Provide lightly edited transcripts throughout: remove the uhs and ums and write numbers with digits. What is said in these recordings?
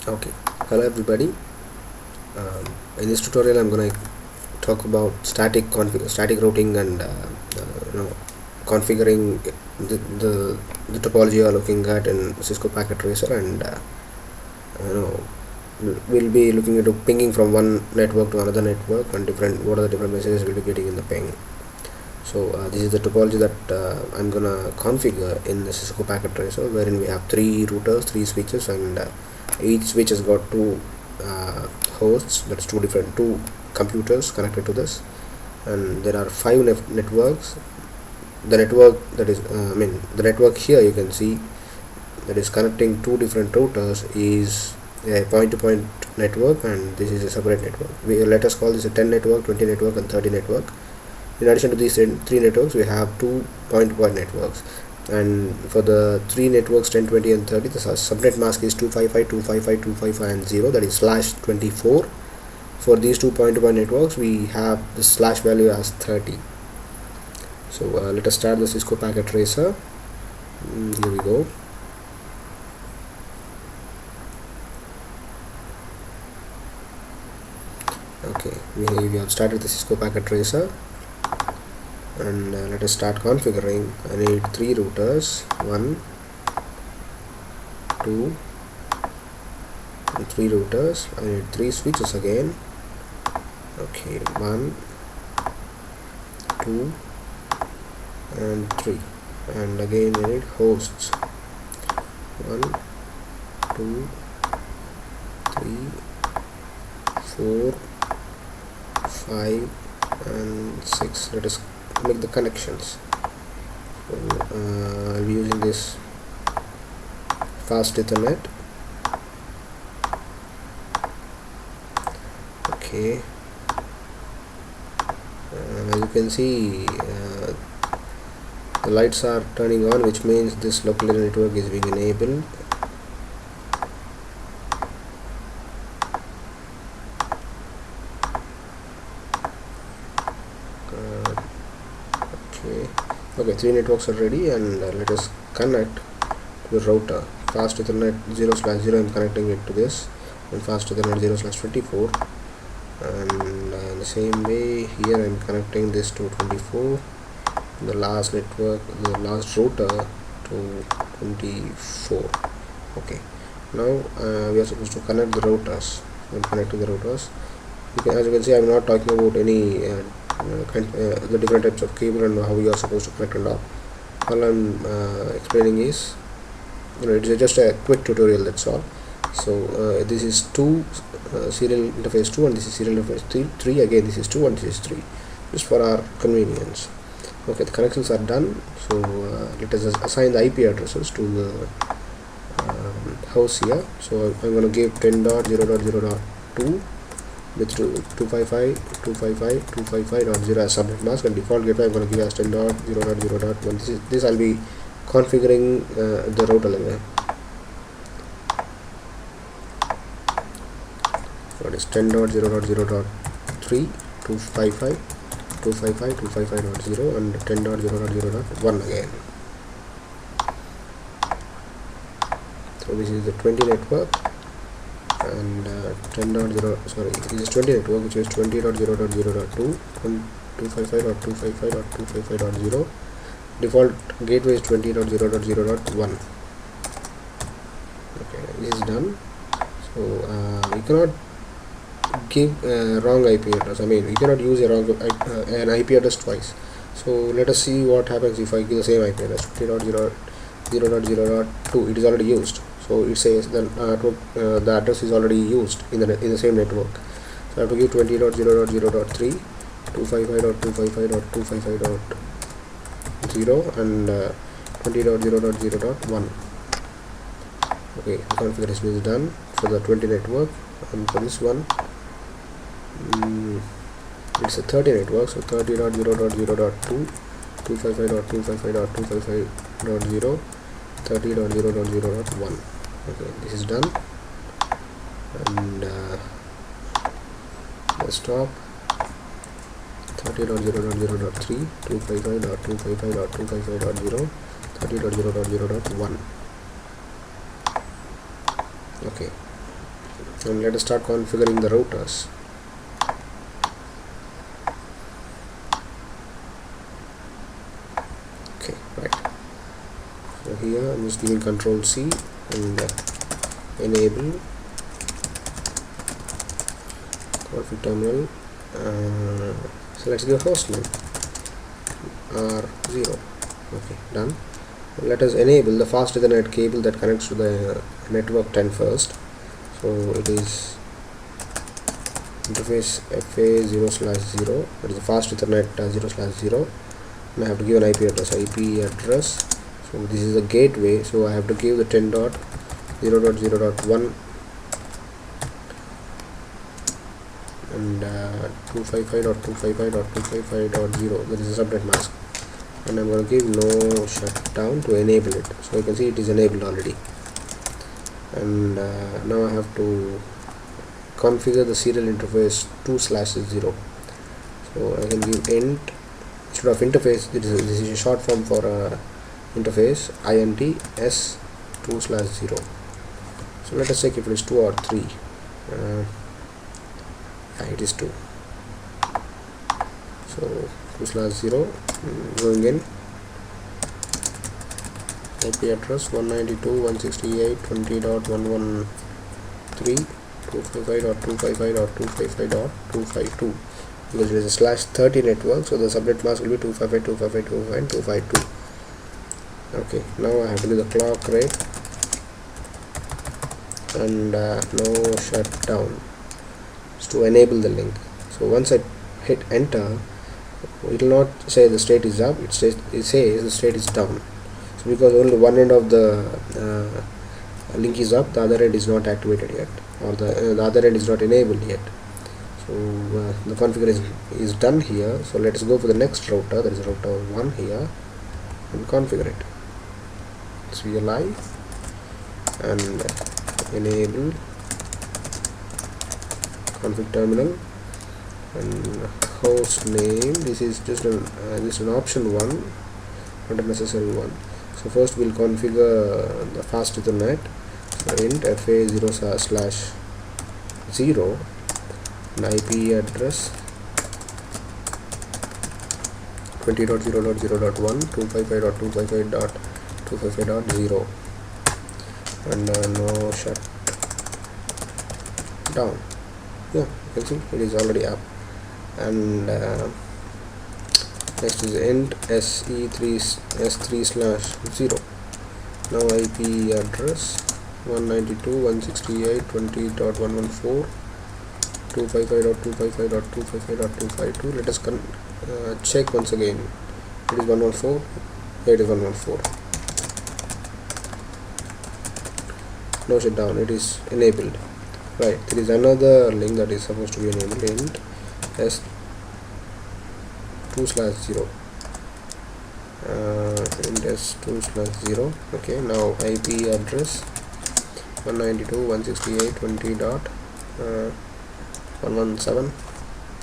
Okay, hello everybody. In this tutorial, I'm going to talk about static routing and configuring the topology you are looking at in Cisco Packet Tracer, and you know we'll be looking into pinging from one network to another network and what are the different messages we'll be getting in the ping. So this is the topology that I'm gonna configure in the Cisco Packet Tracer, wherein we have three routers, three switches, and each switch has got two hosts. That's two computers connected to this, and there are five networks. The network that is, the network here you can see that is connecting two different routers is a point-to-point network, and this is a separate network. Let us call this a 10 network, 20 network, and 30 network. In addition to these three networks, we have two point-to-point networks, and for the three networks 10, 20, and 30, the subnet mask is 255, 255, 255, and 0, that is /24. For these two point-to-point networks, we have the slash value as 30. So let us start the Cisco Packet Tracer. Here we go. Okay, we have started the Cisco Packet Tracer, and let us start configuring. I need three routers, 1, 2, and three routers. I need three switches again. Okay, 1, 2, and 3, and again I need hosts, 1, 2, 3, 4, 5, and 6. Let us make the connections. So I'll be using this fast Ethernet. Okay, as you can see, the lights are turning on, which means this local area network is being enabled. Okay, three networks are ready, and let us connect to the router. Fast Ethernet 0/0, I'm connecting it to this, and fast Ethernet 0/24, and in the same way here I'm connecting this to 24, the last network, the last router to 24. Okay, now we are supposed to connect the routers. I'm connecting the routers. As you can see, I'm not talking about any the different types of cable and how you are supposed to connect and all. All I'm explaining is, it's just a quick tutorial, that's all. So this is serial interface 2, and this is serial interface 3. Again, this is 2 and this is 3, just for our convenience. Okay, the connections are done. So let us assign the IP addresses to the host here. So I'm going to give 10.0.0.2 with 255.255.255.0 as subnet mask, and default gateway I'm going to give as 10.0.0.1. This I'll be configuring the router level. So it is 10.0.0.3, 255.255.255.0, and 10.0.0.1 again. So this is the 20 network, and 10.0, this is 20 network, which is 20.0.0.2, 255.255.255.0. default gateway is 20.0.0.1. okay, this is done. So you cannot give wrong IP address. You cannot use an IP address twice. So let us see what happens if I give the same IP address, 20.0.0.2. It is already used. So it says that the address is already used in the same network. So I have to give 20.0.0.3, 255.255.255.0, and 20.0.0.1. Okay, the configuration is done for the 20 network, and for this one it's a 30 network. So 30.0.0.2, 255.255.255.0, 30.0.0.1. Okay, this is done, and desktop 30.0.0.3, 255.255.255.0, 30.0.0.1. okay, and let us start configuring the routers. Okay, right. So here I'm just giving Control C and enable config terminal. So let's give host name R0. Okay, done. Let us enable the fast Ethernet cable that connects to the network 10 first. So it is interface FA0/0, that is the fast Ethernet 0/0, and I have to give an IP address. So this is a gateway, so I have to give the 10.0.0.1 and 255.255.255.0, that is a subnet mask, and I'm going to give no shutdown to enable it. So you can see it is enabled already. And now I have to configure the serial interface 2/0. So I can give int, instead of interface, this is a short form for interface, int s 2/0. So let us check if it is 2 or 3. It is 2. So 2/0, going in, IP address 192.168.20.113, 255.255.255.252, because it is a /30 network, so the subnet mask will be 255.255.255.252. Okay, now I have to do the clock rate and no shutdown to enable the link. So once I hit enter, it will not say the state is up, it says the state is down. So because only one end of the link is up, the other end is not activated yet, or the other end is not enabled yet. So the configuration is done here. So let us go for the next router, that is router 1 here, and configure it. CLI and enable config terminal and host name. This is just an option one, not a necessary one. So first we'll configure the fast Ethernet. So int FA0/0 and IP address 20.0.0.1, 255.255.255.0, and no shut down. Yeah, you can see it is already up. And next is int s3/0. Now IP address 192.168.20.114, 255.255.255.252. Let us check once again. It is 114. Yeah, it is 114. No shutdown. It is enabled. Right, there is another link that is supposed to be enabled, int s2/0, int s2/0. Okay, now IP address 192.168.20.117.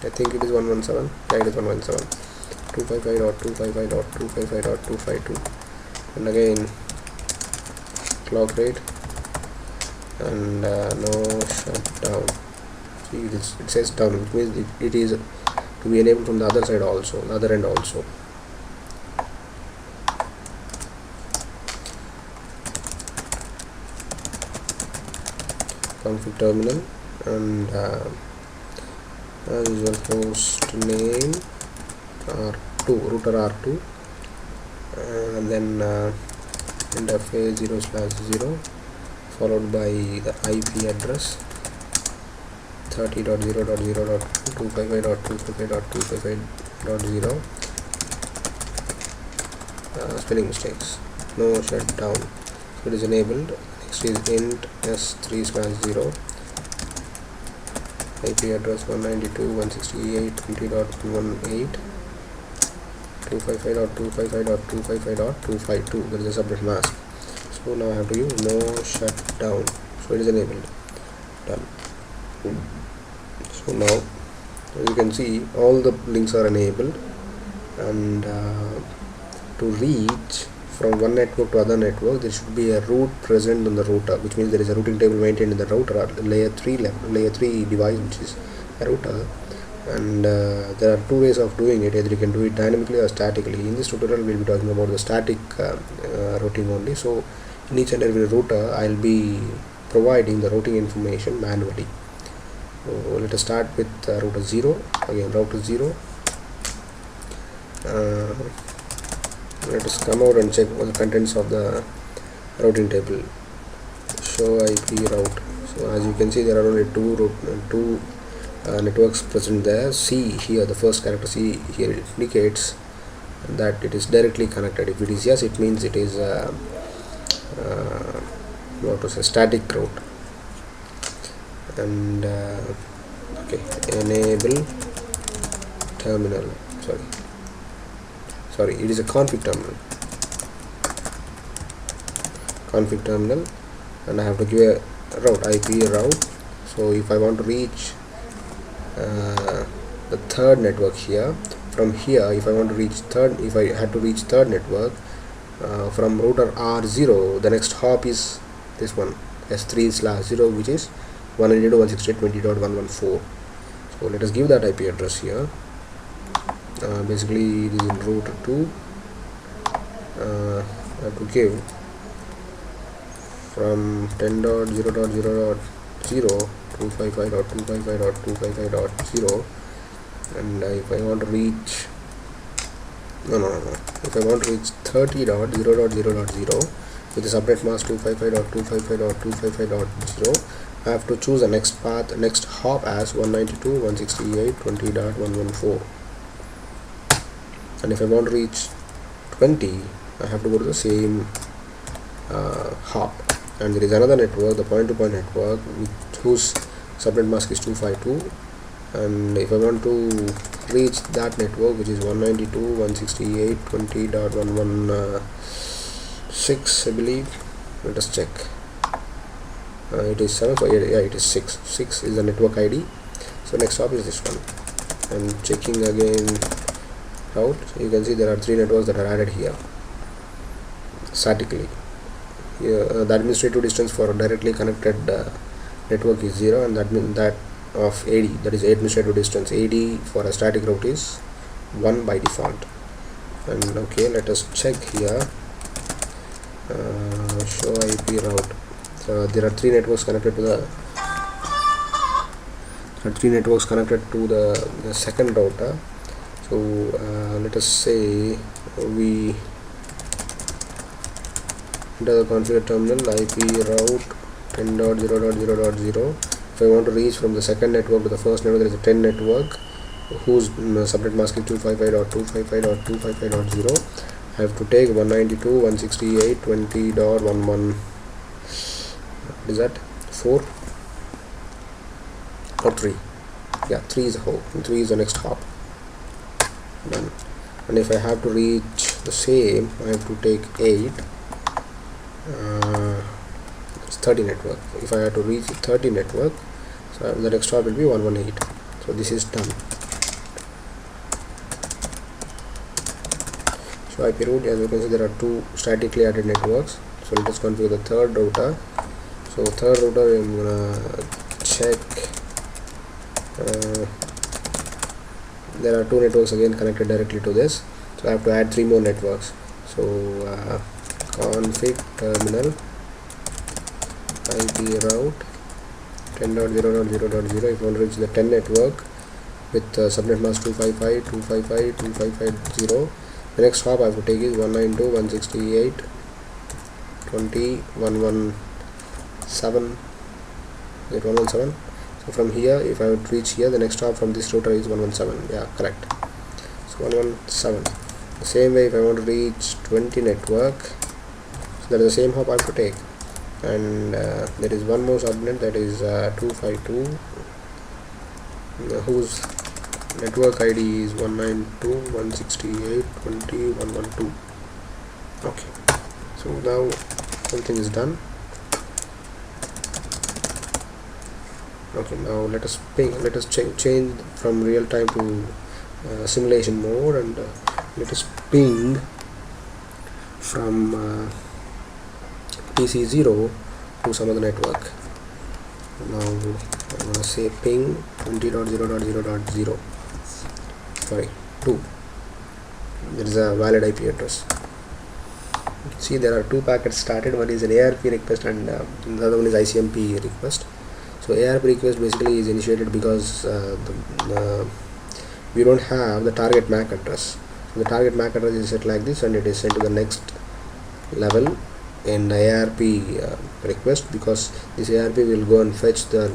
I think it is 117. Yeah, it is 117. 255.255.255.252, and again clock rate and no shutdown. See, it says down, which means it is to be enabled from the other side also, the other end also. Config terminal and as usual host name R2, router R2, and then interface 0/0, followed by the IP address 30.0.0.255.255.255.0. Spelling mistakes. No shutdown. So it is enabled. Next is int s3/0. IP address 192.168.20.118, 255.255.255.252. There is a subnet mask. So now I have to use no shutdown. So it is enabled. Done. So now, as you can see, all the links are enabled, and to reach from one network to other network, there should be a route present on the router, which means there is a routing table maintained in the router or layer 3 device, which is a router. And there are two ways of doing it. Either you can do it dynamically or statically. In this tutorial we'll be talking about the static routing only. So in each and every router I'll be providing the routing information manually. So let us start with router 0. Again, router 0. Let us come out and check what the contents of the routing table. Show IP route. So as you can see, there are only two networks present there. C here, the first character C here, it indicates that it is directly connected. If it is yes, it means it is what to say, static route. And okay, enable terminal. Sorry, it is a config terminal, and I have to give a route, IP route. So if I want to reach the third network here, from here, if I had to reach third network from router R0, the next hop is this one, S3/0, which is 192.168.20.114. So let us give that IP address here. Basically it is in router 2. I have to give from 10.0.0.0 255.255.255.0, and if I want to reach if I want to reach 30.0.0.0 with the subnet mask 255.255.255.0, I have to choose the next path, next hop as 192.168.20.114. And if I want to reach 20, I have to go to the same hop. And there is another network, the point-to-point network, whose subnet mask is 252. And if I want to reach that network, which is 192.168.20.116, I believe. Let us check. It is 7. So yeah, it is 6. 6 is the network ID. So next hop is this one. And checking again out, you can see there are 3 networks that are added here statically. The administrative distance for a directly connected network is 0, and that means that of AD, that is administrative distance, AD for a static route is 1 by default. And okay, let us check here. Show IP route. There are 3 networks connected to the second router. So let us say we enter the configure terminal, IP route 10.0.0.0. If I want to reach from the second network to the first network, there is a 10 network whose subnet mask is 255.255.255.0. I have to take 192.168.20.11. What is that? 4 or 3? Yeah, 3 is a hop, and 3 is the next hop. Done. And if I have to reach the same, I have to take 8. It's 30 network. If I have to reach 30 network, so the next hop will be 118. So this is done. So IP route, as you can see, there are 2 statically added networks. So let us configure the third router. So third router, I'm gonna check. There are 2 networks again connected directly to this, so I have to add 3 more networks. So config terminal, IP route 10.0.0.0. if I want to reach the 10 network with subnet mask 255.255.255.0, the next hop I have to take is 192.168.20.117. Is it 117? So from here, if I would reach here, the next hop from this router is 117. Yeah, correct. So 117. The same way, if I want to reach 20 network, so that is the same hop I have to take. And there is one more subnet, that is 252, whose network ID is 192.168.20.112. Okay. So now everything is done. Okay, now let us change from real time to simulation mode, and let us ping from PC 0 to some other network. Now I'm going to say ping 20.0.0.0, sorry, 2. There is a valid IP address. See, there are two packets started. One is an ARP request and the other one is ICMP request. So ARP request basically is initiated because we don't have the target MAC address. So the target MAC address is set like this, and it is sent to the next level in the ARP request, because this ARP will go and fetch the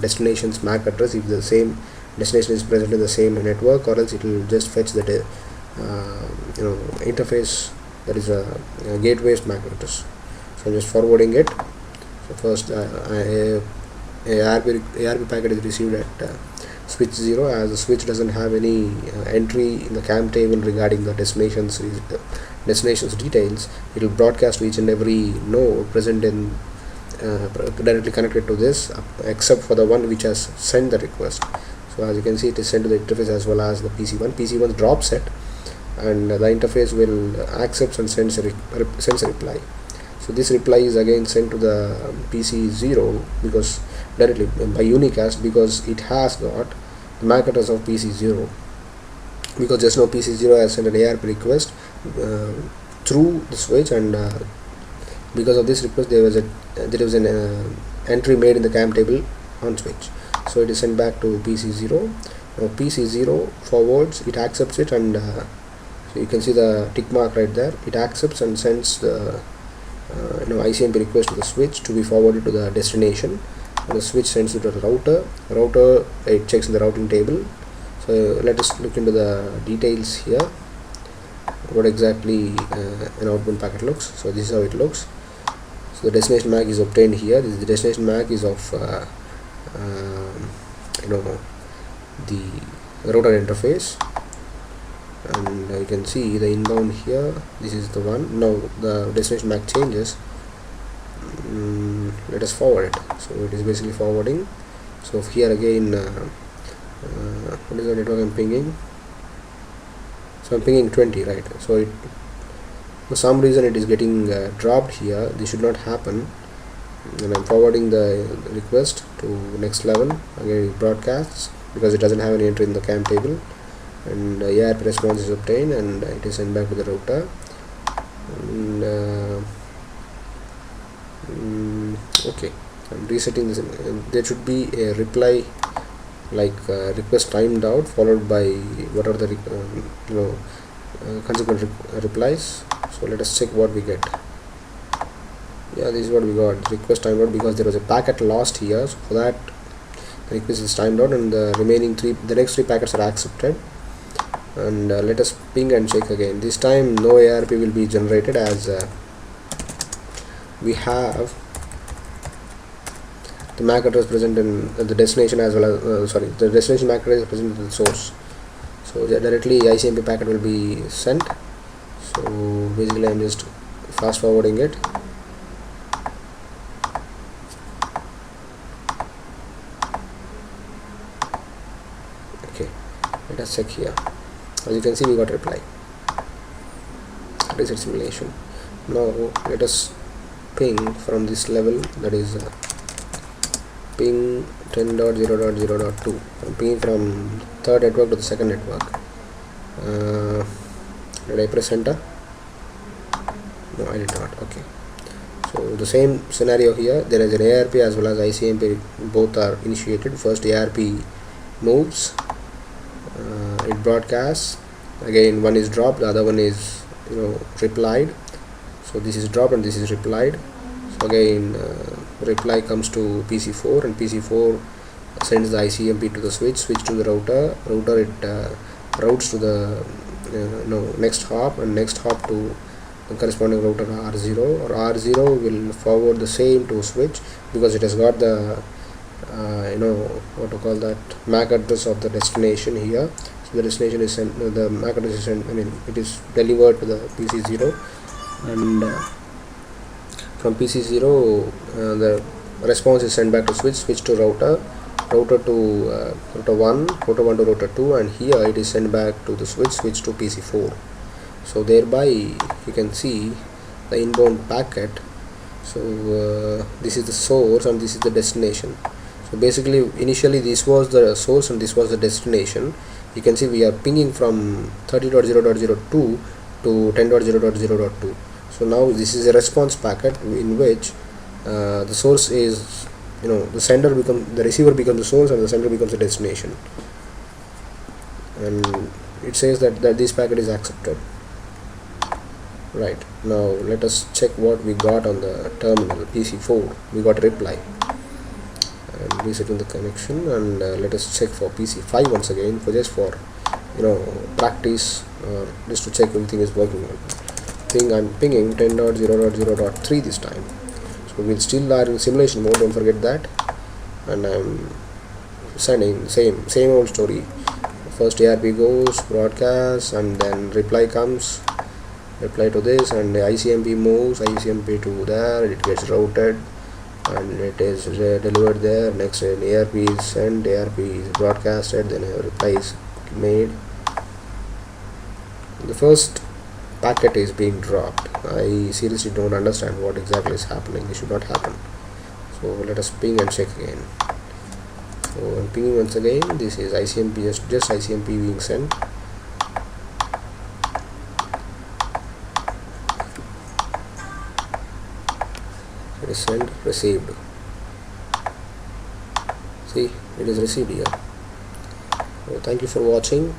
destination's MAC address if the same destination is present in the same network, or else it will just fetch the interface, that is a gateway's MAC address. So I'm just forwarding it. So first ARP packet is received at switch 0, as the switch doesn't have any entry in the CAM table regarding the destination's details. It will broadcast to each and every node present in directly connected to this, except for the one which has sent the request. So as you can see, it is sent to the interface as well as the PC1. PC1 drops it, and the interface will accepts and sends a reply. So this reply is again sent to the PC0 because directly by unicast, because it has got the MAC address of PC0, because just now PC0 has sent an ARP request through the switch, and because of this request there was an entry made in the CAM table on switch. So it is sent back to PC0. Now PC0 forwards, it accepts it, and so you can see the tick mark right there. It accepts and sends the ICMP request to the switch to be forwarded to the destination. And the switch sends it to the router. It checks in the routing table. So let us look into the details here, what exactly an outbound packet looks. So this is how it looks. So the destination MAC is obtained here. This is the destination MAC is of the router interface, and you can see the inbound here. This is the one. Now the destination MAC changes. Let us forward it. So it is basically forwarding. So here again, what is the network I'm pinging? So I'm pinging 20, right? So it, for some reason it is getting dropped here. This should not happen. And I'm forwarding the request to next level. Again it broadcasts because it doesn't have any entry in the CAM table, and ARP response is obtained, and it is sent back to the router. And okay, I'm resetting this. There should be a reply like request timed out, followed by what are the consequent replies. So let us check what we get. Yeah, this is what we got. Request timed out because there was a packet lost here. So for that, the request is timed out, and the next three packets are accepted. And let us ping and check again. This time no ARP will be generated, as we have the MAC address present in the destination as well as the destination MAC address is present in the source. So directly ICMP packet will be sent. So basically I'm just fast forwarding it. Okay, let us check here. As you can see, we got reply. Reset simulation. Now let us ping from this level, that is ping 10.0.0.2. I'm pinging from third network to the second network. Did I press enter? No, I did not. Okay. So the same scenario here. There is an ARP as well as ICMP. Both are initiated. First ARP moves. It broadcasts. Again, one is dropped. The other one is replied. So this is dropped and this is replied. So again, reply comes to PC4, and PC4 sends the ICMP to the switch to the router. It routes to the next hop, and next hop to the corresponding router R0, or R0 will forward the same to switch because it has got the what to call that, MAC address of the destination here. So the destination is sent, the MAC address is sent, it is delivered to the PC0, and from PC0 the response is sent back to switch to router to router 1 to router 2, and here it is sent back to the switch to PC4. So thereby you can see the inbound packet. So this is the source and this is the destination. So basically initially this was the source and this was the destination. You can see we are pinging from 30.0.02 to 10.0.0.2. so now this is a response packet in which the source is, the receiver becomes the source and the sender becomes the destination, and it says that this packet is accepted. Right, now let us check what we got on the terminal. PC4, we got a reply, and resetting the connection, and let us check for PC5 once again, for practice, just to check everything is working well. I'm pinging 10.0.0.3 this time, so we'll still are in simulation mode, don't forget that. And I'm sending same old story. First ARP goes, broadcast, and then reply comes, reply to this, and the ICMP moves, ICMP to there, it gets routed and it is delivered there. Next an ARP is sent, ARP is broadcasted, then a reply is made. The first packet is being dropped. I seriously don't understand what exactly is happening. This should not happen. So let us ping and check again. So I'm pinging once again. This is ICMP, just ICMP being sent. It is sent, received. See, it is received here. So thank you for watching.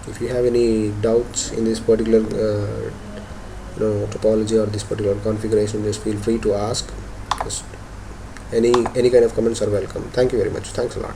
If you have any doubts in this particular topology or this particular configuration, just feel free to ask. Just any kind of comments are welcome. Thank you very much. Thanks a lot.